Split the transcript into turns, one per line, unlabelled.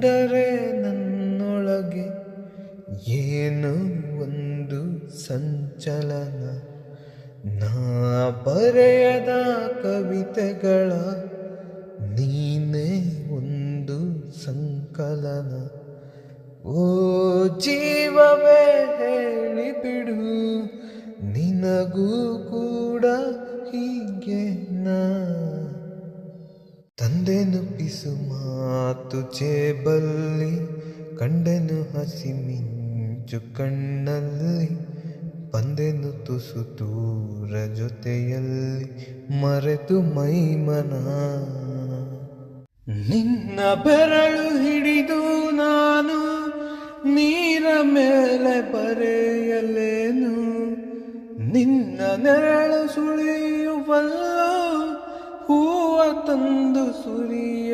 ಕಂಡರೆ ನನ್ನೊಳಗೆ ಏನು ಒಂದು ಸಂಚಲನ. ನಾ ಬರೆಯದ ಕವಿತೆಗಳ ನೀನೇ ಒಂದು ಸಂಕಲನ. ಓ ಜೀವವೇ ಹೇಳಿಬಿಡು, ನಿನಗೂ ಕೂಡ ಹೀಗೆನಾ? ತಂದೆನು ಪಿಸು ಮಾತು ಜೇಬಲ್ಲಿ, ಕಂಡೆನು ಹಸಿ ಮಿಂಚು ಕಣ್ಣಲ್ಲಿ, ಬಂದೆನು ತುಸು ದೂರ ಜೊತೆಯಲ್ಲಿ, ಮರೆತು ಮೈಮನ. ನಿನ್ನ ಬೆರಳು ಹಿಡಿದು ನಾನು ನೀರ ಮೇಲೆ ಬರೆಯಲೇನು, ನಿನ್ನ ನೆರಳು ಸುಳಿಯುವಲ್ಲೋ ಹೂವ ತಂದು ಸುರಿಯಲು.